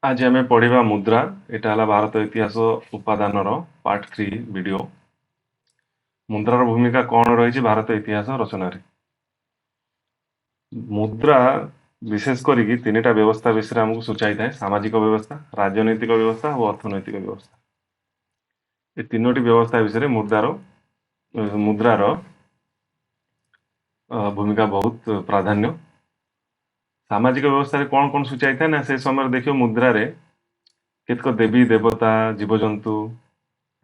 आज आम पढ़ा मुद्रा एटा है भारत इतिहास उपादान पार्ट 3 वीडियो। मुद्रार भूमिका कौन रही भारत इतिहास रचन। मुद्रा विशेष करी तीन टा व्यवस्था विषय आमको सूचाई था। सामाजिक व्यवस्था, राजनैतिक व्यवस्था और अर्थनैतिक व्यवस्था। ये तीनोटी व्यवस्था विषय मुद्रार भूमिका बहुत प्राधान्य। सामाजिक व्यवस्था कौन कौन सूचाई था ना से समय देखियो मुद्रा रे केतक देवी देवता जीवजंतु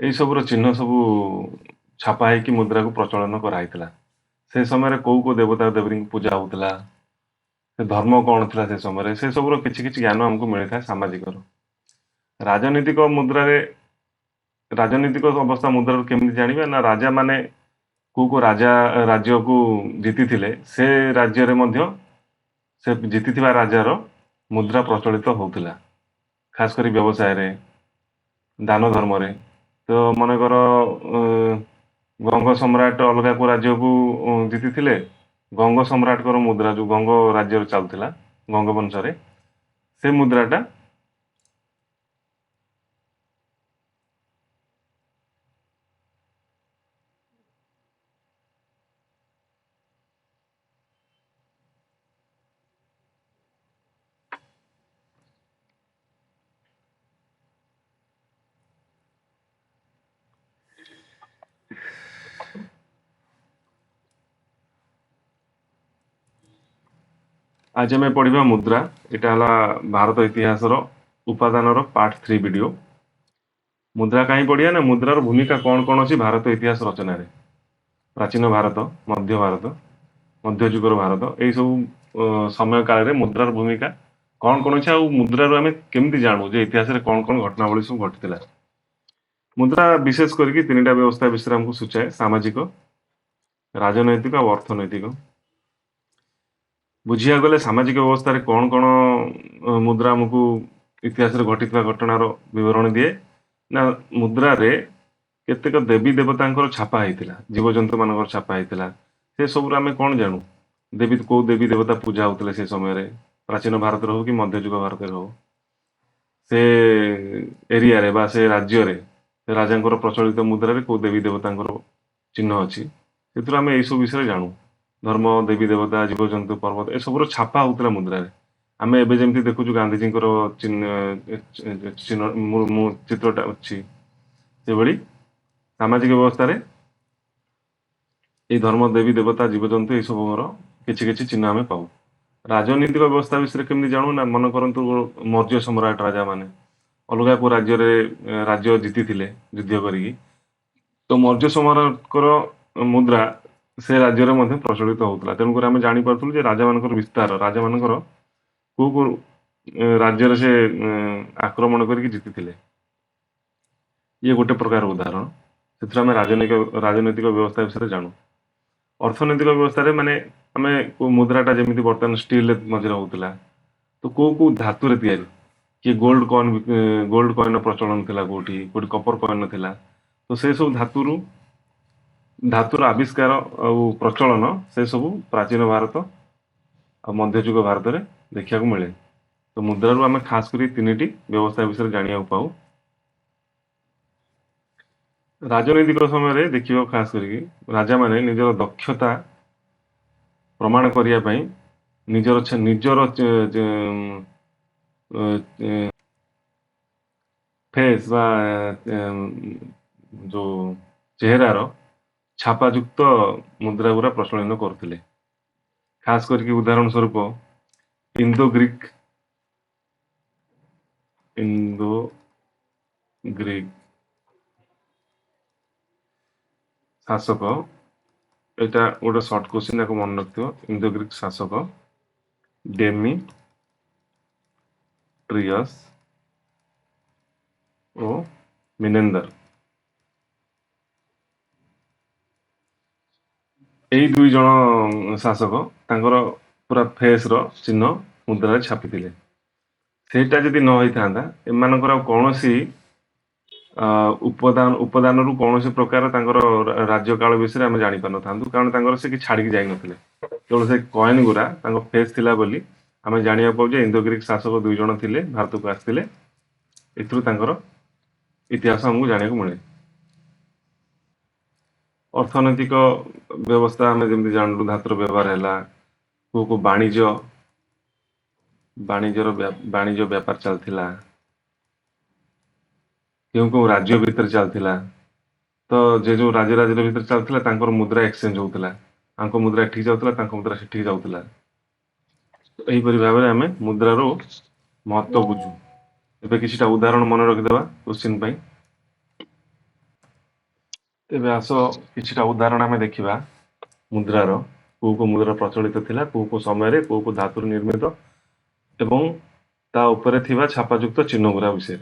यही सबूर चिन्ह सबू छापा है कि मुद्रा को प्रचलन कराइला। से समय कौ कौ देवता देवी पूजा होता, से धर्म कौन था से समय से सबूर किसी ज्ञान आमको मिलता है। सामाजिक राजनीतिक मुद्रा राजनीतिक अवस्था मुद्रा केमी जाना ना राजा माने कौ राजा राज्य को जीति थे से राज्य रे मध्य से जीति राजार मुद्रा प्रचलित होता। खास कर व्यवसाय रे, दान धर्म रे। तो मनकर गंग सम्राट अलग को राज्य को जीति थे, गंग सम्राट मुद्रा जो गंग राज्य चलता गंग वंश से मुद्राटा आज आम पढ़ा मुद्रा एटा है भारत इतिहास उपादान पार्ट 3 वीडियो। मुद्रा कहीं पढ़िया ना मुद्रार भूमिका कौन कौन अच्छी भारत इतिहास रचन। प्राचीन भारत, मध्ययुगर भारत यही सब समय काल मुद्रार भूमिका कौन कौन अच्छे मुद्रार आम केमी जानू जे इतिहास में कौन कौन घटनावली सब घटी। मुद्रा विशेष करके तीन टा व्यवस्था विषय आमको सूचाए। सामाजिक, राजनैतिक और अर्थनैतिक। बुझिया गले सामाजिक व्यवस्था रे कौन कौन मुद्रा आमको इतिहास रे घटी घटनार विवरण दिए ना मुद्रा रे केतेक देवी देवता छापा होता, जीवजंतु मान छापा होता। से सब आम कौन जानू देवी कौ देवी देवता पूजा होते से समय प्राचीन भारत हो कि मध्ययुग भारत हो से एरिया रे बा से राज्य रे राजा प्रचलित मुद्रा रे कौ देवी देवता चिन्ह अच्छी से आम यही सब विषय जानू। धर्म, देवी देवता, जीवजंतु, पर्वत ए सब छापा होता मुद्रा रे। आम एवं जमी देखु गांधीजी चित्रटा अच्छी से भली सामाजिक व्यवस्था रे ये धर्म, देवी देवता, जीवजंतु ये सब किसी चिन्ह आम पाऊ। राजनीतिक व्यवस्था विषय केमती जानू ना मन करतु मौर्य सम्राट राजा माने अलग को राज्य जीति थे युद्ध करी। तो मौर्य सम्राट मुद्रा से राज्य में प्रचलित होता। तेणुकर आम जापारू राजा मान विस्तार, राजा मान कौ कौ राज्य से आक्रमण करके जीति थे। ये गोटे प्रकार उदाहरण से आम राजनैतिक व्यवस्था विषय जानू। अर्थनैतिक व्यवस्था रे माने आमे मुद्राटा जमी बर्तमान स्टील मझे होता तो कौ कौ धातु तैयारी कि गोल्ड कॉइन प्रचलन थिला, कोठी कोठी कपर कॉइन थिला। तो से सब धातुर आविष्कार और प्रचलन से सब प्राचीन भारत और मध्ययुग भारत में देखा मिले। तो मुद्रारू आम खास कर तीन व्यवस्था विषय जाना पाऊ। राजनैतिक समय देखिए खास करके राजा माने निजर दक्षता प्रमाण करने निजर निजर फेस बा जो चेहरार छापायुक्त मुद्रा गुरा प्रचलन करते। खास करके उदाहरण स्वरूप इंडो ग्रीक शासक यहाँ गोटे सर्ट क्वेश्चन को मन रखियो। इंडो ग्रीक शासक डेमेट्रियस और मिनेंदर यही दुई जन शासक तांकर पूरा फेस रो चिन्ह मुद्रा छापी थे। सेटा जदि न होता एमानकर कौन उपदान रु कौन प्रकार राज्य काल विषय आम जापार था कारण से कि छाड़ी जाई नथिले। केवल से कॉइन गुरा फेस थिला बोली आमे जानिया पाउजे इंडो ग्रीक शासक 2 जण थिले भारत को आस्थिले एथुरु तांकर इतिहास हमकु जानिया को मिले। अर्थनैतिक व्यवस्था आमे जेमति जानलु धातुर व्यवहार हैला को वाणिज्य व्यापार चलथिला केउ राज्य भीतर चलथिला तो जे जो राज्य भीतर चलथिला तांकर मुद्रा एक्सचेंज होउथिला आंको मुद्रा एठी जाउथिला तांको मुद्रा सेठी जाउथिला एही परि भाबरे आमे मुद्रारो महत्व बुझु। एबे किछिटा उदाहरण मन रखिदेबा क्वेश्चन पई। एबे आसो किछिटा उदाहरण आमे देखिबा मुद्रार को मुद्रा प्रचलित थिला को समय रे को धातुर निर्मित एवं ता उपरे थिबा छापायुक्त चिन्ह गुरा विषय।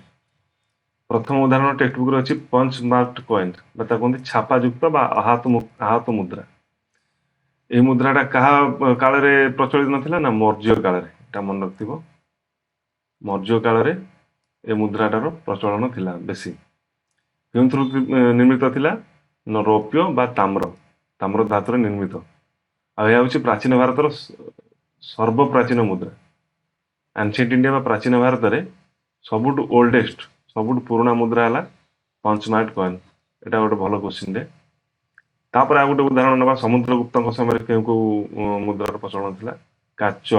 प्रथम उदाहरण टेक्स्ट बुक रे अछि पंच मार्क्ड कॉइन बता कोन छापायुक्त बा आहत मुद्रा। ए मुद्राटा कहा काल रे प्रचलित नथिला ना मौर्य काल रे एटा मन रखिबो। मौर्य काल रे ए मुद्राटार प्रचलन थिला बेसी केउथरु निर्मित थिला न रौप्य बा ताम्र धातुर निर्मित आ या होछि प्राचीन भारतर सर्वप्राचीन मुद्रा। एंशिएंट इंडिया बा प्राचीन भारत रे सबुटु ओल्डेस्ट सबुटु पुराना मुद्रा हला पंच मार्क्ड कॉइन। एटा गोटे भलो क्वेश्चन दे। तापर आ गोटे उदाहरण नबा समुद्रगुप्तଙ୍କ समय केउ मुद्रार प्रचलन थिला काच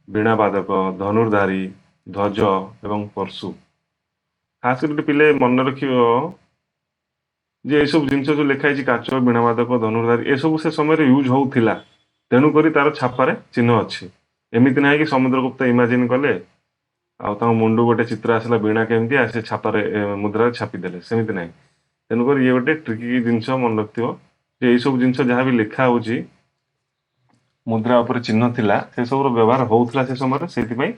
वीणावादक धनुर्धारी ध्वज एवं परशु। खास करके पिले मन रखियो जे ए सब जिंस जो लिखा है काच वीणावादक धनुर्धारी ए सब से समय यूज होउथिला तेणु करी तार छापारे चिन्ह अछि। एमिति नाही कि समुद्रगुप्त इमेजिन कले आ मुंडू गोटे चित्र आसला वीणा केमती आ से छापारे मुद्रा छापी देले सेमिति नाही। तेणु करी ये गोटे ट्रिकी जिंस मन रखियो जे ए सब जिंस जहाँ भी लिखा होउची मुद्रा ऊपर चिन्ह थिला से सब व्यवहार होउथिला से समय सेति पई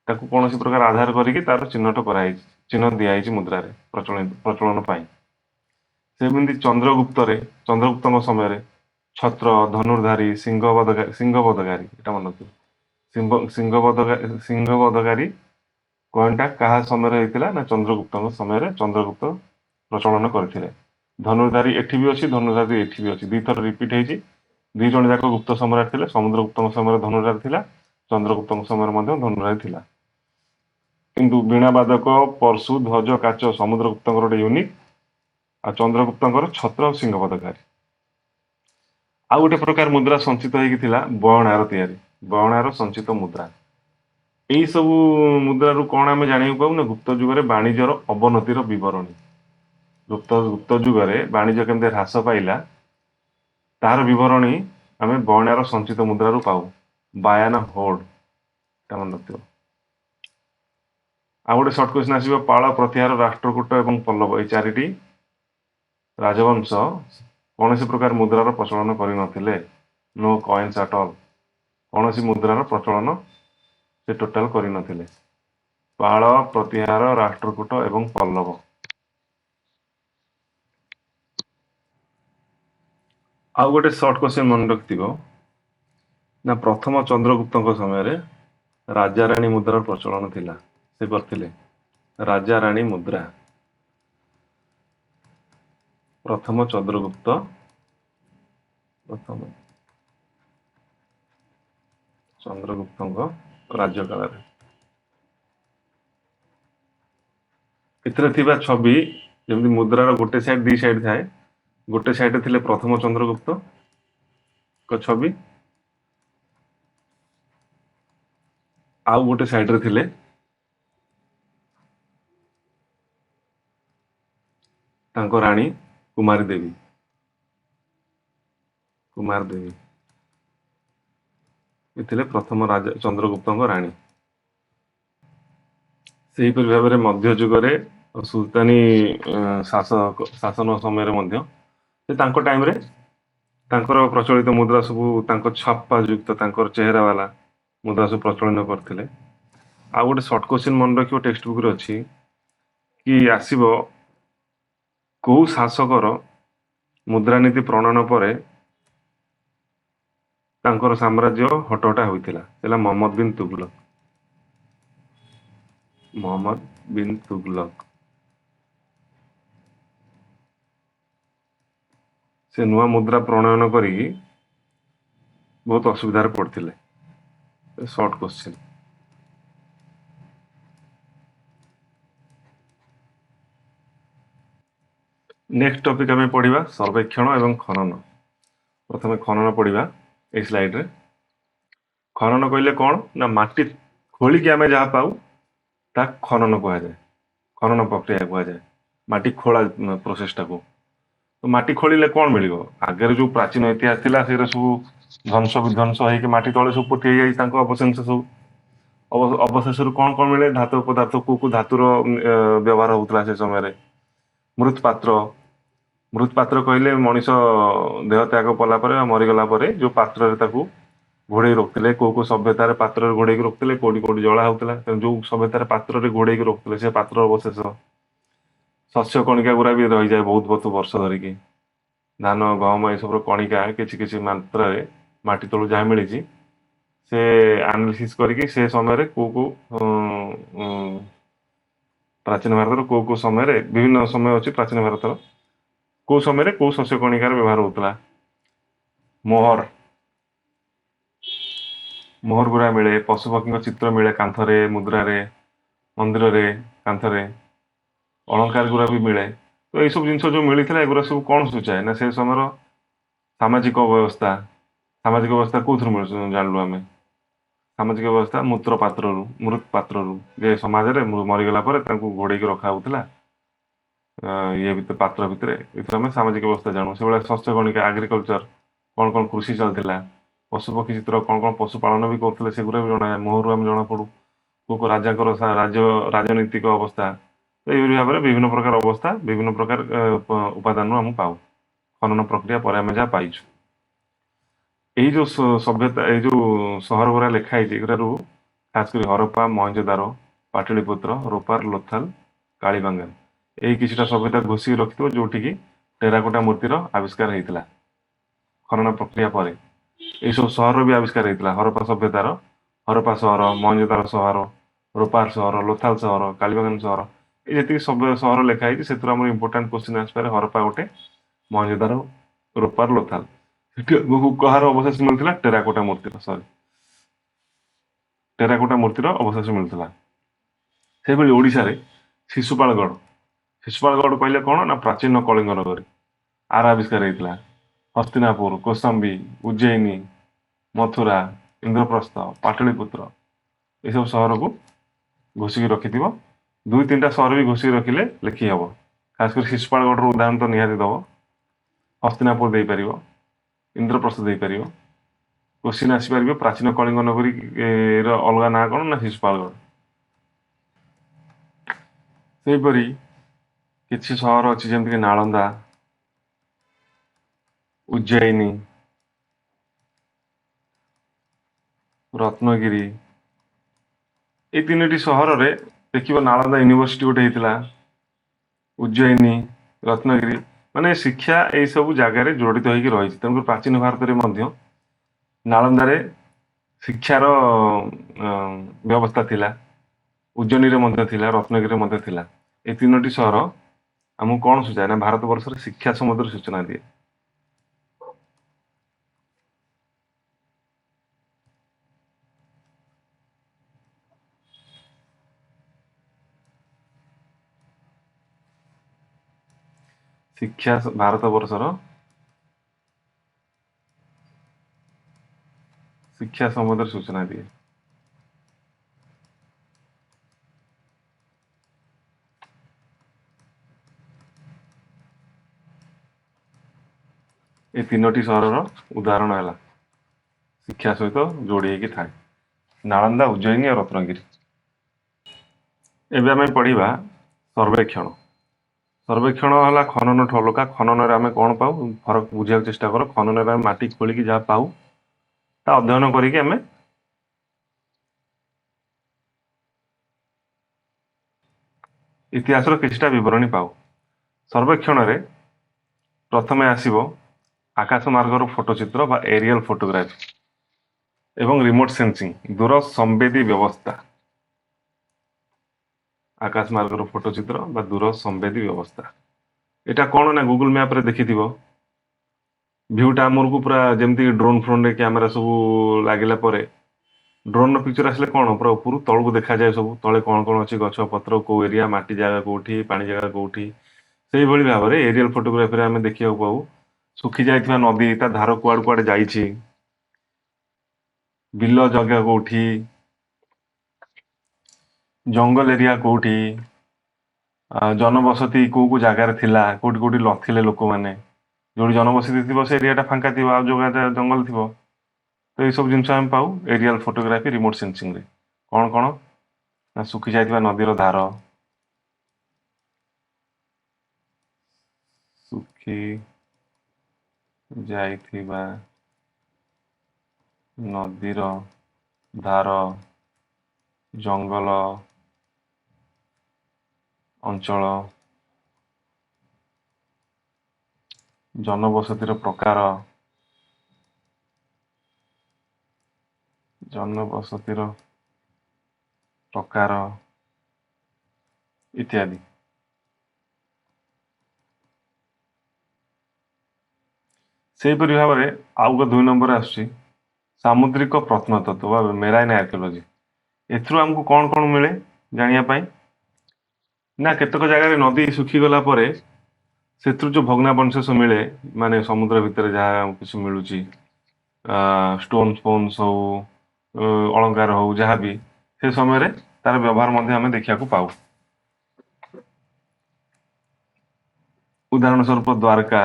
ताकू कोनोसी प्रकार आधार करिकि तार चिन्हट कराई चिन्ह दिया मुद्रा रे प्रचलन पाई। सेमिति चंद्रगुप्त समय रे छत्र धनुर्धारी सिंहबधकारी एटा मन रखियो सिंहबधकारी कॉइनटा कहा समय हेतिला ना चंद्रगुप्त समय रे चंद्रगुप्त प्रचलन करथिले। धनुर्धारी एठी भी अछि धनुर्धारी एठी भी अछि दी थर रिपीट हेछि। दी जण जाक गुप्त सम्राट थिले समुद्रगुप्त समय धनुर्धारी थिला चंद्रगुप्त समय मध्ये धनुर्धारी थिला। किंतु वीणावादक परशु ध्वज काच समुद्रगुप्त गोटे यूनिक आ चंद्रगुप्त छत्र सिंहबधकारी। आ गोटे प्रकार मुद्रा संचित होइकी थिला बयणार तैयारी बयणार संचित मुद्रा। एई सब मुद्रा कौन आम जाना पाऊ ना गुप्त जुगर वाणिज्यर अवनतिर बरणी। गुप्त जुगर वाणिज्य केमती ह्रास पाइला तार बरणी आम बयणार संचित मुद्रा पाऊ बायाना होड मन रखियो। आ गोटे सर्ट क्वेश्चन आसो पाल प्रतिहार राष्ट्रकूट और पल्लव ये चारिटी राजवंश कौन सी प्रकार मुद्रार प्रचलन करनथिले नो कॉइन्स एट ऑल कौन सी मुद्रार प्रचलन से टोटाल करनथिले पाल प्रतिहार राष्ट्रकूट एवं पल्लव। आउ गोटे सर्ट क्वेश्चन मन रखिथिबो ना प्रथम चंद्रगुप्त समय रे राजा रानी मुद्रार प्रचलन थिला से करथिले राजा रानी मुद्रा। प्रथम चंद्रगुप्त राज्यकाल एथिरे थिबा छवि जेमति मुद्रार गोटे साइड दी साइड थाए गोटे साइड थिले प्रथम चंद्रगुप्त को छवि आउ गोटे साइड रे थिले तांको रानी कुमार देवी इथिले प्रथम राजा चंद्रगुप्त रानी। सेही परि भाबरे मध्य जुगरे सुल्तानी शासन समय रे मध्य से तांको टाइम रे तांकर प्रचलित मुद्रा सब तांको छापा युक्त तांकर चेहरा वाला मुद्रा सब प्रचलन करथिले। आ गोटे सर्ट क्वेश्चन मन रखियो टेक्स्ट बुक रे अछि कि आसीबो को शासकर मुद्रानीति प्रणयन परे तांकर साम्राज्य हटहटा होइथिला सेला मोहम्मद बिन तुगलक। से नुआ मुद्रा प्रणयन करी बहुत असुविधार पड़थिले शॉर्ट क्वेश्चन। नेक्स्ट टॉपिक आम पढ़ा सर्वेक्षण एवं खनन। प्रथम खनन पढ़ा ए स्लाइड रे। खनन कहले कौन ना माटी खोलिकी आम जहाँ पाऊ ता खनन कह जाए, खनन प्रक्रिया कह जाए, माटी खोला प्रोसेसटा को। तो माटी खोलिले कौन मिल आगे जो प्राचीन इतिहास थिला से सब ध्वंस विध्वंस होकर माटी तले सब पोती अवशेष सब अवशेष कौन मिले धातु पदार्थ को धातुर व्यवहार होता से समय मृत पात्र। मृत पात्र कहले मनीष देह त्याग कला मरीगला जो पात्र घोड़े रखुले कौ सभ्यतार पात्र घोड़े रखुले कौटी कौटी जला होता जो सभ्यतार पात्र घोड़े रखुले से पात्र अवशेष शस्य कणिका गुरा भी रही जाए बहुत बहुत वर्ष धरिकी धान गहम ये सब कणिका किसी मात्रा माटी तलू जहाँ मिली से एनालिसिस करके से समय को प्राचीन भारत को समय विभिन्न समय अच्छी प्राचीन भारत को समय को शस्य कणिकार व्यवहार होता। मोहर मोहर गुरा मिले पशुपक्षी चित्र मिले कांथरे मुद्रारे मंदिर कांथरे अलंकार गुरा भी मिले। तो ये सब जिन जो मिलता एगुरा सब कौन सूचाए ना से समय सामाजिक व्यवस्था कौन मिल जानलु आम सामाजिक व्यवस्था मूत्र पात्र मृत पात्र जे समाज में मरीगला घोड़े रखा होता ये भितर पात्र भितर आम सामाजिक व्यवस्था जानू से शस्य गणिका एग्रीकल्चर कौन कौन कृषि चलता पशुपक्षी चित्र कौन कौन पशुपालन भी करते से भी जना मोहर आम जना पड़ू को राजा राजनीतिक अवस्था। तो ये भाव में विभिन्न प्रकार अवस्था विभिन्न प्रकार उपादान आम पाऊ खनन प्रक्रिया पर आम जहाँ पाइछु। यही जो सभ्यता ये जो सहर गुरा लिखाई खासकर हरप्पा मोहनजोदारो पाटलिपुत्र रोपार लोथाल कालीबांगान यही किसी सभ्यता घोषिक रखिथ जोटि टेराकोटा मूर्तिर आविष्कार होता खनन प्रक्रिया पर यह सब सहर भी आविष्कार होता हरप्पा सभ्यतार हरप्पा सहर मोहनजोदारो सहर रोपार सहर लोथाल सहर कालीबांगान सहर ये जी सब सहर लिखाई से इंपोर्टाट क्वेश्चन आसपे हरप्पा गोटे मोहनजोदारो रोपार लोथाल कहार अवशेष मिलता टेराकोटा मूर्तिर सरी टेराकोटा मूर्तिर अवशेष मिलता। से ओडिशा रे शिशुपालगढ़ कहले कौन ना प्राचीन कलिंग नगरी आर आविष्कार होता हस्तिनापुर कौशाम्बी उज्जयिनी मथुरा इंद्रप्रस्थ पाटलिपुत्र ये सब सहर को घोषिक रखि दुई तीन टा सहर भी घोषिक रखिले लिखी हम खासकर शिशुपालगढ़ उदाहरण तो निहाती दब हस्तिनापुर दे पार इंद्रप्रस्थ दे पार क्वेश्चन आसपार प्राचीन कलिंग नगरी अलग ना कौन ना शिशुपालगढ़। सेपरी किसी सहर अच्छी जमीक नालंदा उज्जयिनी रत्नगिरी ये तीन सहर में देख नालंदा यूनिवर्सिटी गोटे होता उज्जयिनी रत्नगिरी माने शिक्षा ये सब जगार जड़ित होकर रही तेणुकर प्राचीन भारत में नालंदारे शिक्षार व्यवस्था थिला उज्जयिनी रे रत्नगिरी में थिला ये तीनोटी सहर आमको कौन सूचाए ना भारत वर्ष शिक्षा संबंध सूचना दिए। शिक्षा भारत वर्षर शिक्षा संबंध सूचना दिए। ये तीनोटी सहर उदाहरण है शिक्षा सहित जोड़ी होगी थाए नालंदा उज्जयिनी और रत्नगिरी। एवं आम पढ़ा सर्वेक्षण। सर्वेक्षण है खनन ठू अलग खनन आम कौन पाऊ फरक बुझा चेष्टा कर खनन आम माटी खोलिकी जहाँ पाऊ ता अध्ययन करके आम इतिहास किछटा विवरणी पाऊ। सर्वेक्षण रे प्रथमे आसीबो आकाश मार्गर फोटोचित्र बा एरियल फोटोग्राफी एवं रिमोट सेंसिंग दूर संवेदी व्यवस्था आकाश मार्गर फोटोचित्र बा दूर संवेदी व्यवस्था एटा कौन ना गूगल मैप रे देखि भ्यूटा आमर को पूरा जमती ड्रोन फ्रोन रे कैमेरा सब लगिला परे ड्रोन पिक्चर आसले कौन पूरा ऊपर तलू देखा जाए सब तले कौन कौन अच्छी गछ पत्र कौ एरिया माटी जगह कौटी पानी जगह कौटी से भाव में एरियल फोटोग्राफी आम देखा पाऊ सुखी जाइଥିବା नदी ता धार कुआड़ कुआड़े जाइछि बिल जगह कौटी जंगल एरिया कौटी जनबसती को जगार थिला कोठी कोठी नथिले लोक मैंने जो जनबसती थी से एरिया फांका थी आ जगह जंगल थी तो ये सब जिन आम पाऊ एरियल फोटोग्राफी रिमोट सेंसिंग रे कौन कौन ना सुखी जाइଥିବା नदीर धार सुखी जाइଥିବା नदीर धार जंगल अंचल जनबसतिर प्रकार जनबसतिर प्रकार इत्यादि सेहीपरि भाव में आउ 2 नंबर आसुची सामुद्रिक प्रत्नतत्व बा मेराइन आर्कियोलॉजी एथरू हमको कौन कौन मिले जानिया पाई ना केतक जगह नदी सुखीगला से जो भग्नावशेष मिले माने समुद्र भितर जहाँ किसी मिलूँ स्टोन स्पोन्स हो अलंकार हो जहाँ भी से समय तार व्यवहार मध्य आम देखा पाऊ उदाहरण स्वरूप द्वारका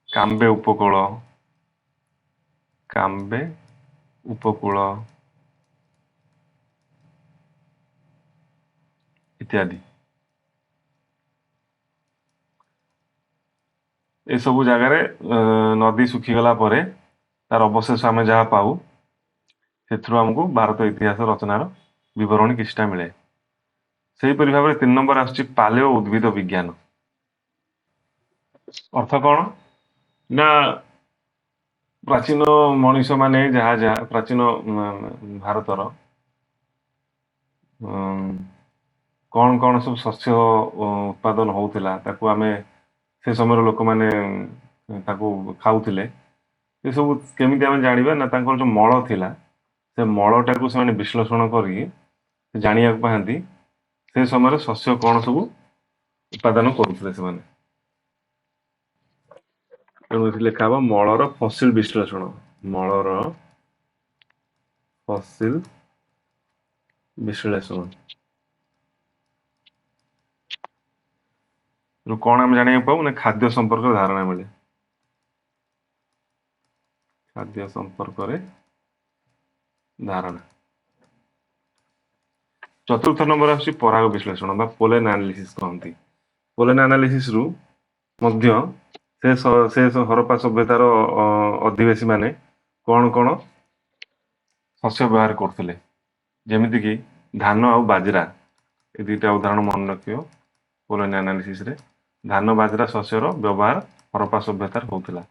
काम्बे उपकूल इत्यादि ए सब जगार नदी सुखीगला तार अवशेष आम जहाँ पाऊ से आमको भारत इतिहास रचनार बरणी किछटा मिले सेहीपरि भाव में 3 नंबर आसुची पालेओ उद्भिद विज्ञान अर्थ कौन ना प्राचीन मनीष माने जहाँ जहाँ प्राचीन भारतर कौन कौन सब शस्य उत्पादन होता ताकू आमे से समय लोक मैंने खाऊले ये सब केमी आम जाना ना जो मल थिला से मलटा को से विश्लेषण कर जानिया पाती से समय शस्य कौन सब उत्पादन करुले से तेणु लिखा हम मलर फसिल विश्लेषण मलर फसिल विश्लेषण कौन आम जाना पाऊ ना खाद्य संपर्क धारणा मिले खाद्य संपर्क धारणा चतुर्थ नंबर आसुची पराग विश्लेषण बा पोलेन एनालिसिस कहती पोलेन एनालिसिस रु मध्य से हरप्पा सभ्यतार अधिवासी माने कौन कौन शस्य व्यवहार करते जमीक धान आ बाजरा ये 2टा उदाहरण मन रखियो पोलेन एनालिसिस रे धान बाजरा शस्यर व्यवहार हरप्पा सभ्यतार होता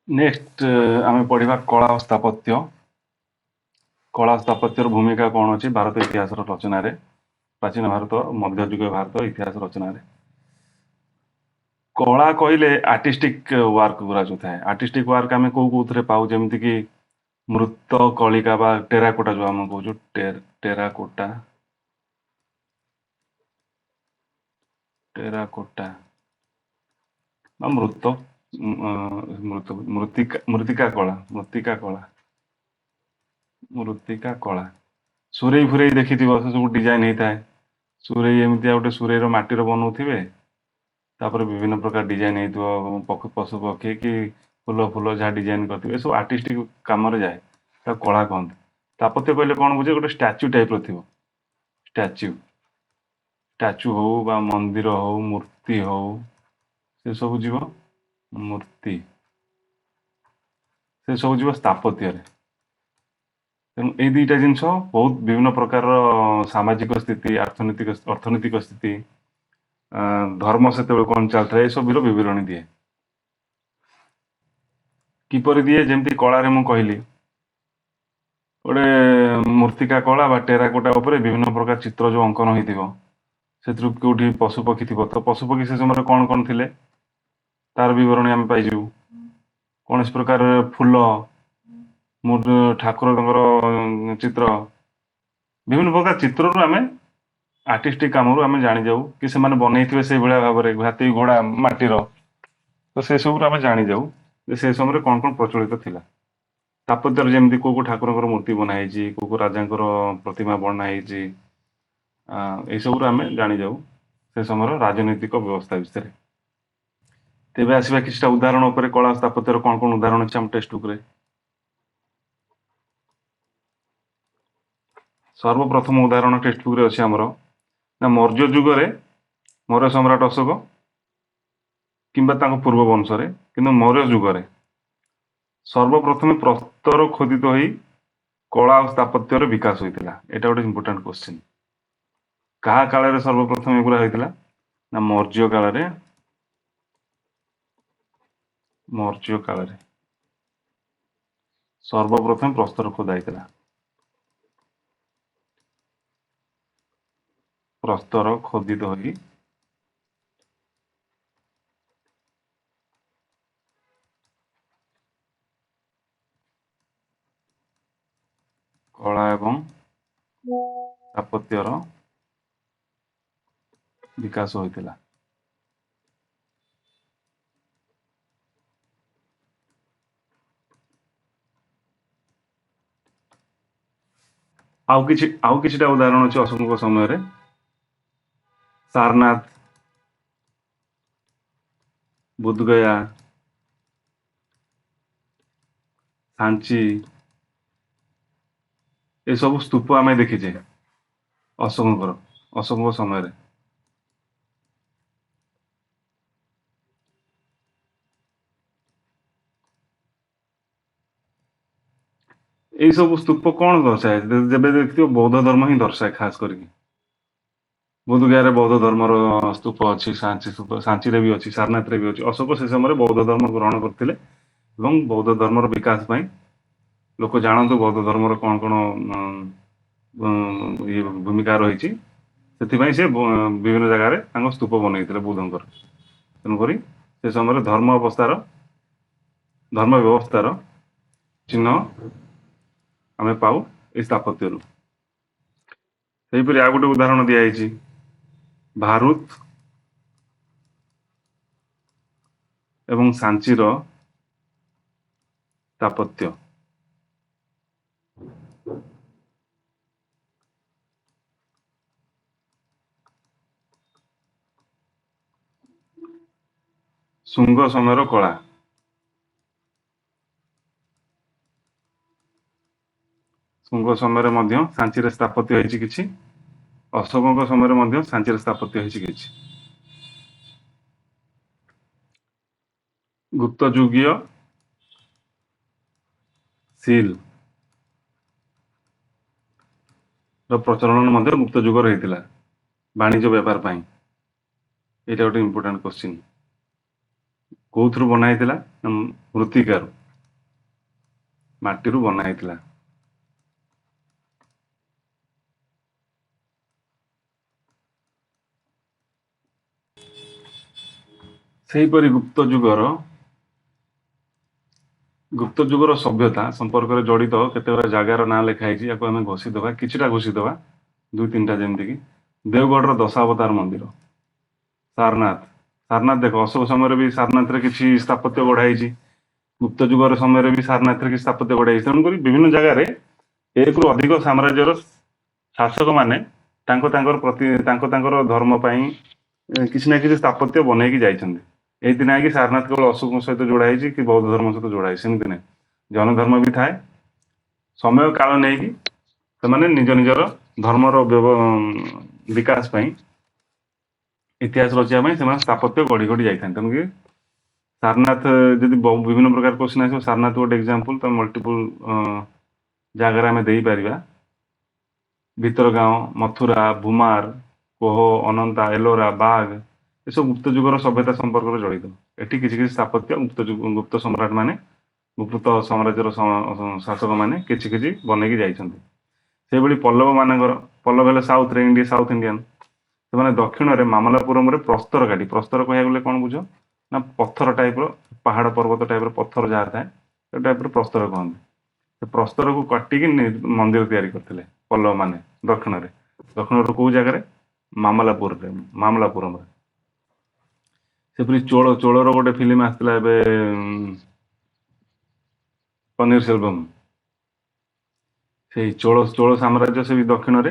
नेक्स्ट आम पढ़ा कला और स्थापत्य कला स्थापत्यर भूमिका कौन अच्छी भारत इतिहास रचन प्राचीन भारत मध्ययुग भारत इतिहास रचन कला कहले आर्टिस्टिक वर्क गुरा जो थाए आर्टिस्टिक वर्क आम कौ पाऊ जमीक मृत कलिका बा टेराकोटा जो आम कहूँ टेराकोटा टेराकोटा मृत मृतिका कला सुरई फुरई देखी सब डिजाइन होता है सुरई एमती गोटे सुरईर माटीर बनाऊे तापर विभिन्न प्रकार डिजाइन हो पशु पक्षी कि फूल फूल जहाँ डिजाइन करते सब आर्टिस्टिक कम जाए कला कहते स्थापत्य कहले कौन बुझे गोटे स्टाच्यू टाइप थी स्टाच्यू हो बा मंदिर हो मूर्ति हो से सब जीव मूर्ति से सब जीव स्थापत्य तेणु ये 2टा जिनस बहुत विभिन्न प्रकार सामाजिक स्थिति अर्थनैतिक स्थिति धर्म से कौन चलता है सब बरणी दिए किपर दिए जमती कला रे मु कहली ଗୋଟେ ମୂର୍ତ୍ତିକା କଳା ବା ଟେରାକୋଟା ଉପରେ ବିଭିନ୍ନ ପ୍ରକାର ଚିତ୍ର ଯୋଉ ଅଙ୍କନ ହେଇଥିବ, ସେଥିରୁ କୋଉଠି ପଶୁପକ୍ଷୀ ଥିବ, ତ ପଶୁପକ୍ଷୀ ସେ ସମୟରେ କଣ କଣ ଥିଲେ ତାର ବିବରଣୀ ଆମେ ପାଇଯିବୁ। କୌଣସି ପ୍ରକାର ଫୁଲ, ଠାକୁରଙ୍କର ଚିତ୍ର, ବିଭିନ୍ନ ପ୍ରକାର ଚିତ୍ରରୁ ଆମେ ଆର୍ଟିଷ୍ଟିକ କାମରୁ ଆମେ ଜାଣିଯାଉ କି ସେମାନେ ବନେଇଥିବେ ସେଇଭଳିଆ ଭାବରେ ହାତୀ ଘୋଡ଼ା ମାଟିର, ତ ସେ ସବୁରୁ ଆମେ ଜାଣିଯାଉ ଯେ ସେ ସମୟରେ କଣ କଣ ପ୍ରଚଳିତ ଥିଲା। ସ୍ଥାପତ୍ୟରେ ଯେମିତି କୋଉ କୋଉ ଠାକୁରଙ୍କର ମୂର୍ତ୍ତି ବନା ହେଇଛି, କୋଉ କୋଉ ରାଜାଙ୍କର ପ୍ରତିମା ବନା ହେଇଛି, ଏଇସବୁରୁ ଆମେ ଜାଣିଯାଉ ସେ ସମୟର ରାଜନୈତିକ ବ୍ୟବସ୍ଥା ବିଷୟରେ। ତେବେ ଆସିବା କିଛିଟା ଉଦାହରଣ ଉପରେ, କଳା ସ୍ଥାପତ୍ୟର କଣ କଣ ଉଦାହରଣ ଅଛି ଆମ ଟେକ୍ସଟ ବୁକରେ। ସର୍ବପ୍ରଥମ ଉଦାହରଣ ଟେକ୍ସଟ ବୁକରେ ଅଛି ଆମର, ନା ମୌର୍ଯ୍ୟ ଯୁଗରେ ମୌର୍ଯ୍ୟ ସମ୍ରାଟ ଅଶୋକ କିମ୍ବା ତାଙ୍କ ପୂର୍ବ ବଂଶରେ, କିନ୍ତୁ ମୌର୍ଯ୍ୟ ଯୁଗରେ ସର୍ବପ୍ରଥମେ ପ୍ରସ୍ତର ଖୋଦିତ ହୋଇ କଳା ଓ ସ୍ଥାପତ୍ୟର ବିକାଶ ହୋଇଥିଲା। ଏଇଟା ଗୋଟେ ଇମ୍ପୋର୍ଟାଣ୍ଟ କ୍ୱେଶ୍ଚିନ୍। କାହା କାଳରେ ସର୍ବପ୍ରଥମେ ଏଗୁଡ଼ା ହୋଇଥିଲା? ନା ମୌର୍ଯ୍ୟ କାଳରେ। ମୌର୍ଯ୍ୟ କାଳରେ ସର୍ବପ୍ରଥମେ ପ୍ରସ୍ତର ଖୋଦା ହେଇଥିଲା। ପ୍ରସ୍ତର ଖୋଦିତ ହୋଇ କଳା ଏବଂ ସ୍ଥାପତ୍ୟର ବିକାଶ ହୋଇଥିଲା। ଆଉ କିଛିଟା ଉଦାହରଣ ଅଛି ଅଶୋକଙ୍କ ସମୟରେ। ସାରନାଥ, ବୁଦ୍ଧଗୟା, ସାଞ୍ଚି, ଏସବୁ ସ୍ତୂପ ଆମେ ଦେଖିଛେ ଅଶୋକଙ୍କ ସମୟରେ। ଏଇ ସବୁ ସ୍ତୂପ କଣ ଦର୍ଶାଏ? ଯେବେ ଦେଖିଥିବ ବୌଦ୍ଧ ଧର୍ମ ହିଁ ଦର୍ଶାଏ ଖାସ କରିକି। ବୁଦ୍ଧଗୟାରେ ବୌଦ୍ଧ ଧର୍ମର ସ୍ତୂପ ଅଛି, ସାଞ୍ଚିରେ ବି ଅଛି, ସାରନାଥରେ ବି ଅଛି। ଅଶୋକ ସେ ସମୟରେ ବୌଦ୍ଧ ଧର୍ମ ଗ୍ରହଣ କରିଥିଲେ ଏବଂ ବୌଦ୍ଧ ଧର୍ମର ବିକାଶ ପାଇଁ ଲୋକ ଜାଣନ୍ତୁ ବୌଦ୍ଧ ଧର୍ମର କଣ କଣ ଭୂମିକା ରହିଛି, ସେଥିପାଇଁ ସେ ବିଭିନ୍ନ ଜାଗାରେ ତାଙ୍କ ସ୍ତୂପ ବନେଇଥିଲେ ବୁଦ୍ଧଙ୍କର। ତେଣୁକରି ସେ ସମୟରେ ଧର୍ମ ବ୍ୟବସ୍ଥାର ଚିହ୍ନ ଆମେ ପାଉ ଏଇ ସ୍ଥାପତ୍ୟରୁ। ସେହିପରି ଆଉ ଗୋଟେ ଉଦାହରଣ ଦିଆଯାଇଛି, ଭାରୁତ ଏବଂ ସାଞ୍ଚିର ସ୍ଥାପତ୍ୟ। ଶୁଙ୍ଗ ସମୟର କଳା। ଶୁଙ୍ଗ ସମୟରେ ମଧ୍ୟ ସାଞ୍ଚିରେ ସ୍ଥାପତ୍ୟ ହେଇଛି କିଛି। ଅଶୋକଙ୍କ ସମୟରେ ମଧ୍ୟ ସାଞ୍ଚିରେ ସ୍ଥାପତ୍ୟ ହେଇଛି କିଛି। ଗୁପ୍ତ ଯୁଗୀୟ ସିଲ୍ ର ପ୍ରଚଳନ ମଧ୍ୟ ଗୁପ୍ତ ଯୁଗରେ ହେଇଥିଲା ବାଣିଜ୍ୟ ବେପାର ପାଇଁ। ଏଇଟା ଗୋଟେ ଇମ୍ପୋର୍ଟାଣ୍ଟ କ୍ୱେଶ୍ଚିନ୍। କୋଉଥିରୁ ବନା ହେଇଥିଲା? ମୃତ୍ତିକାରୁ, ମାଟିରୁ ବନା ହେଇଥିଲା। ସେହିପରି ଗୁପ୍ତ ଯୁଗର ସଭ୍ୟତା ସମ୍ପର୍କରେ ଜଡ଼ିତ କେତେଗୁଡ଼ା ଜାଗାର ନାଁ ଲେଖା ହେଇଛି। ୟାକୁ ଆମେ ଘୋଷିଦେବା, କିଛିଟା ଘୋଷିଦେବା, 2-3ଟା ଯେମିତିକି ଦେଓଗଡ଼ର ଦଶାବତାର ମନ୍ଦିର, ସାରନାଥ ଦେଖ, ଅଶୋକ ସମୟରେ ବି ସାରନାଥରେ କିଛି ସ୍ଥାପତ୍ୟ ଗଢ଼ା ହେଇଛି, ଗୁପ୍ତ ଯୁଗର ସମୟରେ ବି ସାରନାଥରେ କିଛି ସ୍ଥାପତ୍ୟ ଗଢ଼ା ହେଇଛି। ତେଣୁକରି ବିଭିନ୍ନ ଜାଗାରେ ଏକରୁ ଅଧିକ ସାମ୍ରାଜ୍ୟର ଶାସକମାନେ ତାଙ୍କର ଧର୍ମ ପାଇଁ କିଛି ନା କିଛି ସ୍ଥାପତ୍ୟ ବନେଇକି ଯାଇଛନ୍ତି। ଏଇଥି ନାହିଁ କି ସାରନାଥ କେବଳ ଅଶୋକଙ୍କ ସହିତ ଯୋଡା ହେଇଛି କି ବୌଦ୍ଧ ଧର୍ମ ସହିତ ଯୋଡା ହେଇଛି, ସେମିତି ନାହିଁ। ଜୈନ ଧର୍ମ ବି ଥାଏ। ସମୟ କାଳ ନେଇକି ସେମାନେ ନିଜର ଧର୍ମର ବିକାଶ ପାଇଁ, ଇତିହାସ ରଚିବା ପାଇଁ ସେମାନେ ସ୍ଥାପତ୍ୟ ଗଢି ଗଢି ଯାଇଥାନ୍ତି। ତେଣୁକି ସାରନାଥ ଯଦି ବିଭିନ୍ନ ପ୍ରକାର କ୍ୱେଶ୍ଚିନ୍ ଆସିବ, ସାରନାଥ ଗୋଟେ ଏକ୍ସାମ୍ପଲ, ତ ମଲ୍ଟିପୁଲ ଜାଗାରେ ଆମେ ଦେଇପାରିବା। ଭିତରଗାଁও, ମଥୁରା, ଭୁମାର, କୋହ, ଅନନ୍ତା, ଏଲୋରା, ବାଘ, ଏସବୁ ଗୁପ୍ତ ଯୁଗର ସଭ୍ୟତା ସମ୍ପର୍କରେ ଜଡ଼ିତ। ଏଠି କିଛି କିଛି ସ୍ଥାପତ୍ୟ ଗୁପ୍ତ ସମ୍ରାଟ ମାନେ ଗୁପ୍ତ ସାମ୍ରାଜ୍ୟର ଶାସକ ମାନେ କିଛି କିଛି ବନେଇକି ଯାଇଛନ୍ତି। ସେଇଭଳି ପଲ୍ଲବ ମାନଙ୍କର, ପଲ୍ଲବ ହେଲେ ସାଉଥରେ ସାଉଥ ଇଣ୍ଡିଆନ୍, ସେମାନେ ଦକ୍ଷିଣରେ ମାମଲାପୁରମରେ ପ୍ରସ୍ତର କାଟି, ପ୍ରସ୍ତର କହିବାକୁ ଗଲେ କଣ ବୁଝ ନା ପଥର ଟାଇପର, ପାହାଡ଼ ପର୍ବତ ଟାଇପର ପଥର ଯାହା ଥାଏ ସେ ଟାଇପର ପ୍ରସ୍ତର କହନ୍ତି। ସେ ପ୍ରସ୍ତରକୁ କାଟିକି ମନ୍ଦିର ତିଆରି କରିଥିଲେ ପଲ୍ଲବ ମାନେ ଦକ୍ଷିଣରେ। ଦକ୍ଷିଣର କୋଉ ଜାଗାରେ? ମାମଲାପୁରମରେ। ସେପରି ଚୋଳର ଗୋଟେ ଫିଲ୍ମ ଆସିଥିଲା ଏବେ, ପନୀର ସେଲଭମ। ସେଇ ଚୋଳ ସାମ୍ରାଜ୍ୟ ସେ ଦକ୍ଷିଣରେ,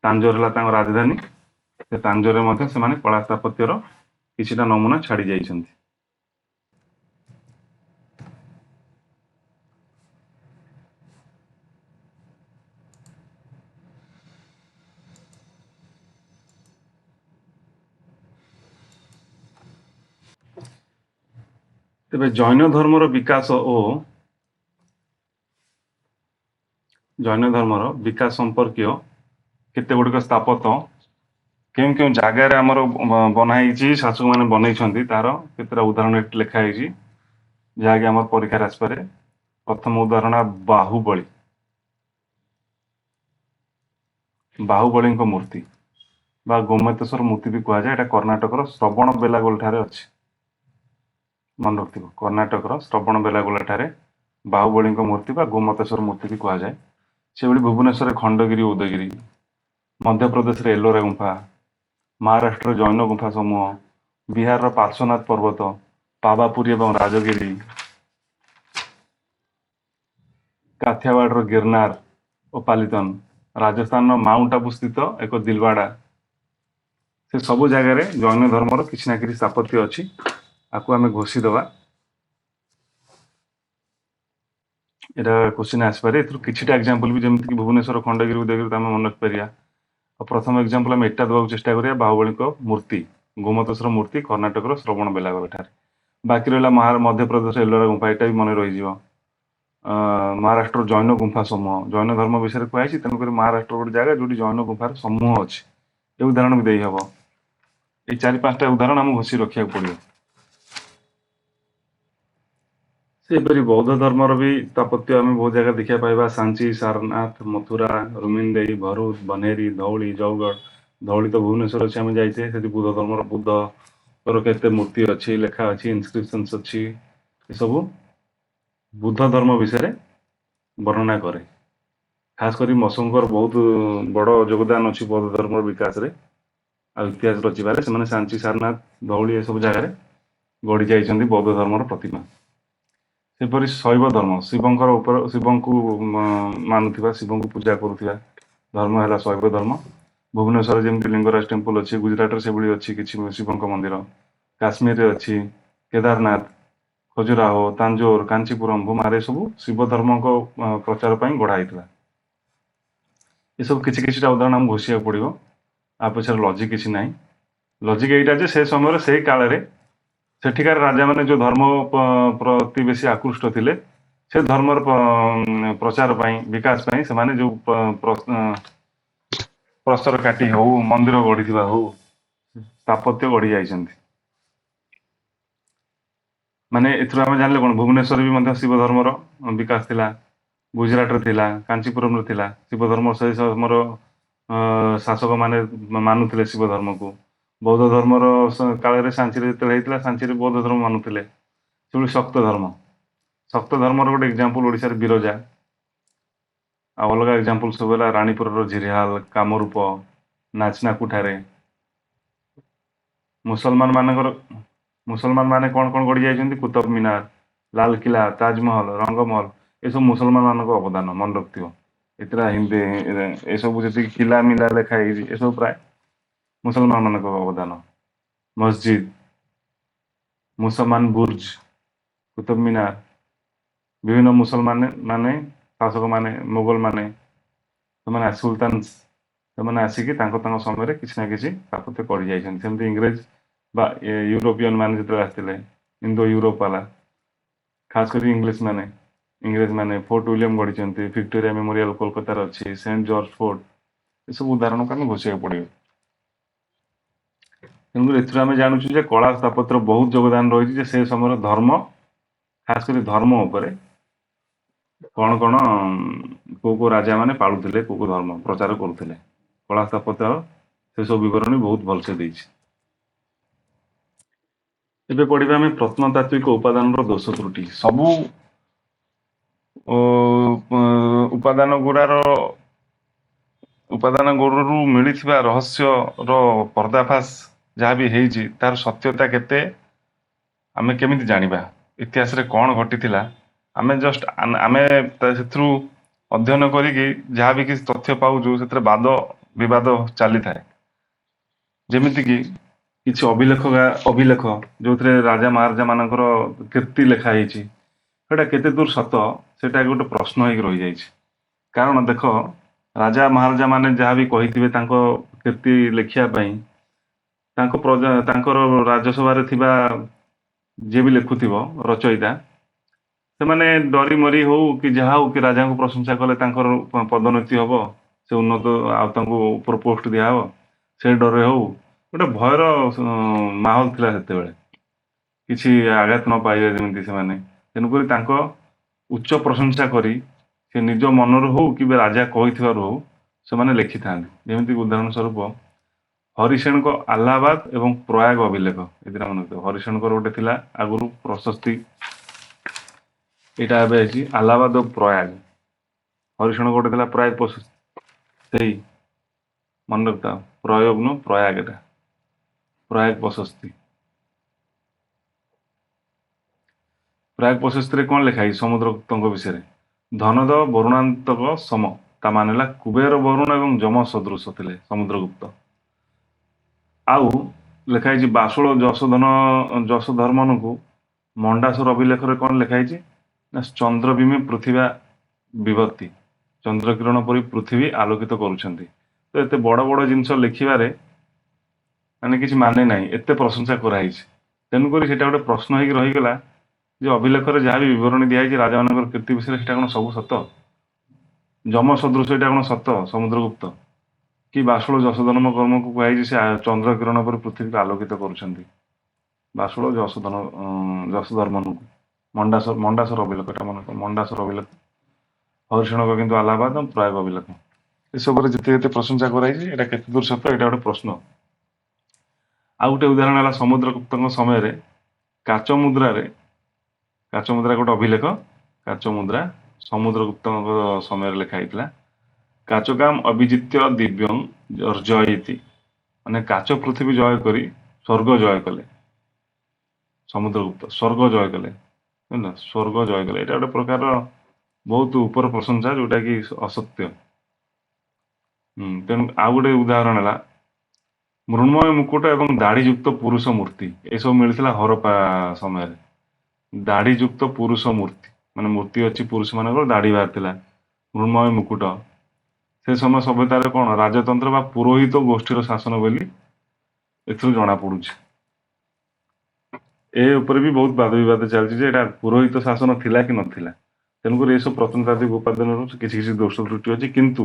ତାଞ୍ଜୋର ହେଲା ତାଙ୍କ ରାଜଧାନୀ। ସେ ତାଞ୍ଜୋରରେ ମଧ୍ୟ ସେମାନେ କଳା ସ୍ଥାପତ୍ୟର କିଛିଟା ନମୁନା ଛାଡି ଯାଇଛନ୍ତି। ତେବେ ଜୈନ ଧର୍ମର ବିକାଶ ସମ୍ପର୍କୀୟ କେତେ ଗୁଡ଼ିକ ସ୍ଥାପତ୍ୟ କେଉଁ କେଉଁ ଜାଗାରେ ଆମର ବନା ହେଇଛି, ଶାସକ ମାନେ ବନେଇଛନ୍ତି, ତାର କେତେଟା ଉଦାହରଣ ଏଠି ଲେଖା ହେଇଛି, ଯାହାକି ଆମର ପରୀକ୍ଷାରେ ଆସିପାରେ। ପ୍ରଥମ ଉଦାହରଣ ବାହୁବଳୀଙ୍କ ମୂର୍ତ୍ତି ବା ଗୋମତେଶ୍ୱର ମୂର୍ତ୍ତି ବି କୁହାଯାଏ। ଏଟା କର୍ଣ୍ଣାଟକର ଶ୍ରବଣ ବେଲାଗୋଳ ଠାରେ ଅଛି। ମନେ ରଖିଥିବ, କର୍ଣ୍ଣାଟକର ଶ୍ରବଣ ବେଲାଗୋଳ ଠାରେ ବାହୁବଳୀଙ୍କ ମୂର୍ତ୍ତି ବା ଗୋମତେଶ୍ୱର ମୂର୍ତ୍ତି ବି କୁହାଯାଏ। ସେଭଳି ଭୁବନେଶ୍ୱରରେ ଖଣ୍ଡଗିରି, ଉଦୟଗିରି, ମଧ୍ୟପ୍ରଦେଶରେ ଏଲୋରା ଗୁମ୍ଫା, ମହାରାଷ୍ଟ୍ରର ଜୈନ ଗୁମ୍ଫା ସମୂହ, ବିହାରର ପାର୍ଶ୍ୱନାଥ ପର୍ବତ, ପାବାପୁରୀ ଏବଂ ରାଜଗିରି, କାଥିଆୱାଡର ଗିରନାର ଓ ପାଲିତନ, ରାଜସ୍ଥାନର ମାଉଣ୍ଟ ଆବୁ ସ୍ଥିତ ଏକ ଦିଲୱାଡା, ସେ ସବୁ ଜାଗାରେ ଜୈନ ଧର୍ମର କିଛି ନା କିଛି ସ୍ଥାପତ୍ୟ ଅଛି। ଆକୁ ଆମେ ଘୋଷିଦେବା। ଏଇଟା କ୍ୱେଶ୍ଚିନ୍ ଆସିପାରେ। ଏଥିରୁ କିଛିଟା ଏକ୍ଜାମ୍ପଲ ବି, ଯେମିତିକି ଭୁବନେଶ୍ୱର ଖଣ୍ଡଗିରି, ଉଦୟଗିରି ଆମେ ମନେ ରଖିପାରିବା। ଆଉ ପ୍ରଥମ ଏକ୍ଜାମ୍ପଲ ଆମେ ଏଟା ଦେବାକୁ ଚେଷ୍ଟା କରିବା, ବାହୁବଳୀଙ୍କ ମୂର୍ତ୍ତି, ଗୋମତେଶ୍ୱର ମୂର୍ତ୍ତି କର୍ଣ୍ଣାଟକର ଶ୍ରବଣ ବେଲାଗୋଳ ଠାରେ। ବାକି ରହିଲା ମଧ୍ୟପ୍ରଦେଶ ଏଲୋରା ଗୁମ୍ଫା, ଏଟା ବି ମନେ ରହିଯିବ। ମହାରାଷ୍ଟ୍ର ଜୈନ ଗୁମ୍ଫା ସମୂହ, ଜୈନ ଧର୍ମ ବିଷୟରେ କୁହାଯାଇଛି, ତେଣୁକରି ମହାରାଷ୍ଟ୍ର ଗୋଟେ ଜାଗା ଯୋଉଠି ଜୈନ ଗୁମ୍ଫାର ସମୂହ ଅଛି। ଏ ଉଦାହରଣ ବି ଦେଇହବ। ଏଇ 4-5ଟା ଉଦାହରଣ ଆମକୁ ଘୋଷି ରଖିବାକୁ ପଡିବ। ସେହିପରି ବୌଦ୍ଧ ଧର୍ମର ବି ସ୍ଥାପତ୍ୟ ଆମେ ବହୁତ ଜାଗା ଦେଖିବା ପାଇବା। ସାଞ୍ଚି, ସାରନାଥ, ମଥୁରା, ରୁମିନଦେଇ, ଭରୁଚ, ବନେରୀ, ଧଉଳି, ଜଉଗଡ଼। ଧଉଳି ତ ଭୁବନେଶ୍ୱର ଅଛି, ଆମେ ଯାଇଛେ। ସେଠି ବୁଦ୍ଧ ଧର୍ମର ବୁଦ୍ଧର କେତେ ମୂର୍ତ୍ତି ଅଛି, ଲେଖା ଅଛି, ଇନସ୍କ୍ରିପସନ୍ସ ଅଛି। ଏସବୁ ବୁଦ୍ଧ ଧର୍ମ ବିଷୟରେ ବର୍ଣ୍ଣନା କରେ। ଖାସ କରି ମଶଙ୍କର ବହୁତ ବଡ଼ ଯୋଗଦାନ ଅଛି ବୌଦ୍ଧ ଧର୍ମର ବିକାଶରେ ଆଉ ଇତିହାସ ରଚିବାରେ। ସେମାନେ ସାଞ୍ଚି, ସାରନାଥ, ଧଉଳି ଏସବୁ ଜାଗାରେ ଗଢ଼ି ଯାଇଛନ୍ତି ବୌଦ୍ଧ ଧର୍ମର ପ୍ରତିମା। ସେପରି ଶୈବ ଧର୍ମ, ଶିବଙ୍କୁ ମାନୁଥିବା, ଶିବଙ୍କୁ ପୂଜା କରୁଥିବା ଧର୍ମ ହେଲା ଶୈବ ଧର୍ମ। ଭୁବନେଶ୍ୱରରେ ଯେମିତି ଲିଙ୍ଗରାଜ ଟେମ୍ପଲ ଅଛି, ଗୁଜରାଟରେ ସେଭଳି ଅଛି କିଛି ଶିବଙ୍କ ମନ୍ଦିର, କାଶ୍ମୀରରେ ଅଛି କେଦାରନାଥ, ଖଜୁରାହୋ, ତାଞ୍ଜୋର, କାଞ୍ଚିପୁରମ, ବୁମାର, ଏସବୁ ଶିବ ଧର୍ମଙ୍କ ପ୍ରଚାର ପାଇଁ ଗଢ଼ା ହେଇଥିଲା। ଏସବୁ କିଛିଟା ଉଦାହରଣ ଆମକୁ ଘୋଷିବାକୁ ପଡ଼ିବ। ଆ ପଛରେ ଲଜିକ୍ କିଛି ନାହିଁ। ଲଜିକ୍ ଏଇଟା ଯେ ସେ ସମୟରେ ସେଇ କାଳରେ ସେଠିକାର ରାଜାମାନେ ଯୋଉ ଧର୍ମ ପ୍ରତି ବେଶୀ ଆକୃଷ୍ଟ ଥିଲେ, ସେ ଧର୍ମର ପ୍ରଚାର ପାଇଁ, ବିକାଶ ପାଇଁ ସେମାନେ ଯୋଉ ପ୍ରସ୍ତର କାଟି ହଉ, ମନ୍ଦିର ଗଢିଥିବା ହଉ, ସ୍ଥାପତ୍ୟ ଗଢି ଯାଇଛନ୍ତି। ମାନେ ଏଥିରୁ ଆମେ ଜାଣିଲେ କଣ, ଭୁବନେଶ୍ୱରରେ ବି ମଧ୍ୟ ଶିବ ଧର୍ମର ବିକାଶ ଥିଲା, ଗୁଜରାଟରେ ଥିଲା, କାଞ୍ଚିପୁରମରେ ଥିଲା। ଶିବ ଧର୍ମ ସେଇ ସମୟର ଶାସକ ମାନେ ମାନୁଥିଲେ ଶିବ ଧର୍ମକୁ। ବୌଦ୍ଧ ଧର୍ମର କାଳରେ ସାଞ୍ଚିରେ ଯେତେବେଳେ ହେଇଥିଲା, ସାଞ୍ଚିରେ ବୌଦ୍ଧ ଧର୍ମ ମାନୁଥିଲେ। ସେଭଳି ଶକ୍ତ ଧର୍ମର ଗୋଟେ ଏକ୍ଜାମ୍ପଲ ଓଡ଼ିଶାରେ ବିରଜା। ଆଉ ଅଲଗା ଏକ୍ଜାମ୍ପଲ ସବୁ ହେଲା ରାଣୀପୁରର ଝିରିହାଲ, କାମରୂପ, ନାଚନାକୁଠାରେ। ମୁସଲମାନ ମାନେ କଣ କଣ ଗଢି ଯାଇଛନ୍ତି? କୁତବ ମିନାର, ଲାଲକିଲ୍ଲା, ତାଜମହଲ, ରଙ୍ଗମହଲ, ଏସବୁ ମୁସଲମାନ ମାନଙ୍କ ଅବଦାନ, ମନେ ରଖିଥିବ। ଏଥିରେ ହିନ୍ଦୀ ଏସବୁ ଯେତିକି କିଲା ମିଲା ଲେଖା ହେଇଛି, ଏସବୁ ପ୍ରାୟ ମୁସଲମାନ ମାନଙ୍କ ଅବଦାନ। ମସଜିଦ, ମୁସଲମାନ ବୁର୍ଜ, କୁତବ ମିନାର, ବିଭିନ୍ନ ମୁସଲମାନ ଶାସକ ମାନେ, ମୋଗଲ ମାନେ, ସେମାନେ ଆସିକି ତାଙ୍କ ସମୟରେ କିଛି ନା କିଛି ସ୍ଥାପତ୍ୟ କରି ଯାଇଛନ୍ତି। ସେମିତି ଇଂରେଜ ବା ୟୁରୋପିଆନ ମାନେ ଯେତେବେଳେ ଆସିଥିଲେ, ଇନ୍ଦୋ ୟୁରୋପ ବାଲା, ଖାସ କରି ଇଂରେଜ ମାନେ ଫୋର୍ଟ ୱିଲିୟମ ଗଢିଛନ୍ତି, ଭିକ୍ଟୋରିଆ ମେମୋରିଆଲ କୋଲକାତାରେ ଅଛି, ସେଣ୍ଟ ଜର୍ଜ ଫୋର୍ଟ, ଏସବୁ ଉଦାହରଣକୁ ଆମେ ଘୋଷିବାକୁ ପଡିବ। ତେଣୁକରି ଏଥିରୁ ଆମେ ଜାଣୁଛୁ ଯେ କଳା ସ୍ଥାପତ୍ୟର ବହୁତ ଯୋଗଦାନ ରହିଛି, ଯେ ସେ ସମୟର ଧର୍ମ, ଖାସ କରି ଧର୍ମ ଉପରେ କଣ କଣ କୋଉ କୋଉ ରାଜା ମାନେ ପାଳୁଥିଲେ, କୋଉ କୋଉ ଧର୍ମ ପ୍ରଚାର କରୁଥିଲେ। କଳା ସ୍ଥାପତ୍ୟ ସେ ସବୁ ବିବରଣୀ ବହୁତ ଭଲସେ ଦେଇଛି। ଏବେ ପଢିବା ଆମେ ପ୍ରତ୍ନତାତ୍ତ୍ୱିକ ଉପାଦାନର ଦୋଷ ତ୍ରୁଟି। ସବୁ ଉପାଦାନ ଗୁଡ଼ରୁ ମିଳିଥିବା ରହସ୍ୟର ପର୍ଦ୍ଦାଫାଶ ଯାହା ବି ହେଇଛି, ତାର ସତ୍ୟତା କେତେ ଆମେ କେମିତି ଜାଣିବା? ଇତିହାସରେ କଣ ଘଟିଥିଲା? ଆମେ ସେଥିରୁ ଅଧ୍ୟୟନ କରିକି ଯାହା ବି କିଛି ତଥ୍ୟ ପାଉଛୁ, ସେଥିରେ ବାଦ ବିବାଦ ଚାଲିଥାଏ। ଯେମିତିକି କିଛି ଅଭିଲେଖ ଯୋଉଥିରେ ରାଜା ମହାରାଜା ମାନଙ୍କର କୀର୍ତ୍ତି ଲେଖା ହେଇଛି, ସେଟା କେତେ ଦୂର ସତ, ସେଟା ଗୋଟେ ପ୍ରଶ୍ନ ହେଇକି ରହିଯାଇଛି। କାରଣ ଦେଖ, ରାଜା ମହାରାଜା ମାନେ ଯାହା ବି କହିଥିବେ ତାଙ୍କ କୀର୍ତ୍ତି ଲେଖିବା ପାଇଁ, ତାଙ୍କର ରାଜସଭାରେ ଥିବା ଯିଏ ବି ଲେଖୁଥିବ ରଚୟିତା, ସେମାନେ ଡରି ମରି ହଉ କି ଯାହା ହଉ, କି ରାଜାଙ୍କୁ ପ୍ରଶଂସା କଲେ ତାଙ୍କର ପଦୋନ୍ନତି ହବ, ସେ ଉନ୍ନତ ଆଉ ତାଙ୍କୁ ଉପର ପୋଷ୍ଟ ଦିଆହବ, ସେ ଡରରେ ହଉ, ଗୋଟେ ଭୟର ମାହୋଲ ଥିଲା ସେତେବେଳେ। କିଛି ଆଘାତ ନ ପାଇବେ ଯେମିତି ସେମାନେ, ତେଣୁକରି ତାଙ୍କ ଉଚ୍ଚ ପ୍ରଶଂସା କରି ସେ ନିଜ ମନରୁ ହଉ କିମ୍ବା ରାଜା କହିଥିବାରୁ ହଉ ସେମାନେ ଲେଖିଥାନ୍ତି। ଯେମିତି ଉଦାହରଣ ସ୍ୱରୂପ ହରିଶେଣଙ୍କ ଆହ୍ଲାବାଦ ଏବଂ ପ୍ରୟାଗ ଅଭିଲେଖ, ଏଥିରେ ମନେ ରଖିଥିବ। ହରିଶେଣଙ୍କର ଗୋଟେ ଥିଲା ଆଗରୁ ପ୍ରଶସ୍ତି, ଏଇଟା ଏବେ ହେଇଛି ଆହ୍ଲାବାଦ ଓ ପ୍ରୟାଗ। ହରିଶେଣଙ୍କ ଗୋଟେ ଥିଲା ପ୍ରୟାଗ ପ୍ରଶସ୍ତି, ସେଇ ମନେ ରଖିଥାଅ, ପ୍ରୟୋଗ ନୁହଁ ପ୍ରୟାଗ, ଏଟା ପ୍ରୟାଗ ପ୍ରଶସ୍ତି। ପ୍ରୟାଗ ପ୍ରଶସ୍ତିରେ କଣ ଲେଖା ହେଇଛି ସମୁଦ୍ରଗୁପ୍ତଙ୍କ ବିଷୟରେ? ଧନଦ ବରୁଣାନ୍ତକ ସମ, ତା ମାନେ ହେଲା କୁବେର ବରୁଣ ଏବଂ ଯମ ସଦୃଶ ଥିଲେ ସମୁଦ୍ରଗୁପ୍ତ। ଆଉ ଲେଖା ହେଇଛି ବାସୁଳ ଯଶୋଧର୍ମନକୁ ମଣ୍ଡାସୁର ଅଭିଲେଖରେ କଣ ଲେଖା ହେଇଛି ନା, ଚନ୍ଦ୍ରବିମେ ପୃଥିବୀ ବିଭକ୍ତି, ଚନ୍ଦ୍ରକିରଣ ପରି ପୃଥିବୀ ଆଲୋକିତ କରୁଛନ୍ତି। ତ ଏତେ ବଡ ବଡ ଜିନିଷ ଲେଖିବାରେ ମାନେ କିଛି ମାନେ ନାହିଁ, ଏତେ ପ୍ରଶଂସା କରାହେଇଛି। ତେଣୁକରି ସେଇଟା ଗୋଟେ ପ୍ରଶ୍ନ ହେଇକି ରହିଗଲା ଯେ ଅଭିଲେଖରେ ଯାହା ବି ବିବରଣୀ ଦିଆଯାଇଛି ରାଜାମାନଙ୍କର କୀର୍ତ୍ତି ବିଷୟରେ, ସେଟା କଣ ସବୁ ସତ? ଯମ ସଦୃଶ ଏଇଟା କଣ ସତ ସମୁଦ୍ରଗୁପ୍ତ? କି ବାସୁଳ ଯଶୋଧର୍ମ କର୍ମକୁ କୁହାଯାଇଛି ସେ ଚନ୍ଦ୍ର କିରଣ ପରେ ପୃଥିବୀକୁ ଆଲୋକିତ କରୁଛନ୍ତି। ବାସୁଳ ଯଶୋଧର୍ମନକୁ ମଣ୍ଡାସର ଅଭିଲେଖ, ଏଟା ମନେ, ମଣ୍ଡାସର ଅଭିଲେଖ। ହରିଶେଣଙ୍କ କିନ୍ତୁ ଆହ୍ଲାବାଦ ପ୍ରୟାଗ ଅଭିଲେଖ, ଏସବୁରେ ଯେତେ ଯେତେ ପ୍ରଶଂସା କରାଯାଇଛି, ଏଟା କେତେ ଦୂର ସତ, ଏଇଟା ଗୋଟେ ପ୍ରଶ୍ନ। ଆଉ ଗୋଟେ ଉଦାହରଣ ହେଲା ସମୁଦ୍ରଗୁପ୍ତଙ୍କ ସମୟରେ କାଚ ମୁଦ୍ରା ଗୋଟେ ଅଭିଲେଖ, କାଚ ମୁଦ୍ରା ସମୁଦ୍ରଗୁପ୍ତଙ୍କ ସମୟରେ ଲେଖା ହେଇଥିଲା। କାଚକାମ ଅଭିଜିତ୍ୟ ଦିବ୍ୟଂ ଅର୍ଜୟତି, ମାନେ କାଚ ପୃଥିବୀ ଜୟ କରି ସ୍ୱର୍ଗ ଜୟ କଲେ। ସମୁଦ୍ରଗୁପ୍ତ ସ୍ୱର୍ଗ ଜୟ କଲେ, ବୁଝିଲ, ସ୍ୱର୍ଗ ଜୟ କଲେ, ଏଇଟା ଗୋଟେ ପ୍ରକାର ବହୁତ ଉପର ପ୍ରଶଂସା, ଯୋଉଟା କି ଅସତ୍ୟ। ତେଣୁ ଆଉ ଗୋଟେ ଉଦାହରଣ ହେଲା ମୃଣ୍ମୟ ମୁକୁଟ ଏବଂ ଦାଢି ଯୁକ୍ତ ପୁରୁଷ ମୂର୍ତ୍ତି, ଏସବୁ ମିଳିଥିଲା ହରପ୍ପା ସମୟରେ। ଦାଢି ଯୁକ୍ତ ପୁରୁଷ ମୂର୍ତ୍ତି, ମାନେ ମୂର୍ତ୍ତି ଅଛି ପୁରୁଷ ମାନଙ୍କର ଦାଢି ବାହାରିଥିଲା, ମୃଣ୍ମୟ ମୁକୁଟ। ସେ ସମୟ ସଭ୍ୟତାରେ କଣ ରାଜତନ୍ତ୍ର ବା ପୁରୋହିତ ଗୋଷ୍ଠୀର ଶାସନ ବୋଲି ଏଥିରୁ ଜଣା ପଡୁଛି। ଏ ଉପରେ ବି ବହୁତ ବାଦ ବିବାଦ ଚାଲିଛି ଯେ ଏଟା ପୁରୋହିତ ଶାସନ ଥିଲା କି ନଥିଲା। ତେଣୁକରି ଏସବୁ ପ୍ରତ୍ନତାତ୍ତ୍ୱିକ ଉପାଦାନରୁ କିଛି କିଛି ଦୋଷ ତ୍ରୁଟି ଅଛି। କିନ୍ତୁ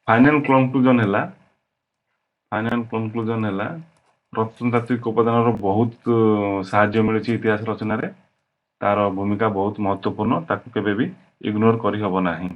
ଫାଇନାଲ କନକ୍ଲୁଜନ ହେଲା ପ୍ରତ୍ନତାତ୍ତ୍ୱିକ ଉପାଦାନର ବହୁତ ସାହାଯ୍ୟ ମିଳିଛି ଇତିହାସ ରଚନାରେ। ତାର ଭୂମିକା ବହୁତ ମହତ୍ୱପୂର୍ଣ୍ଣ, ତାକୁ କେବେ ବି ଇଗ୍ନୋର କରିହବ ନାହିଁ।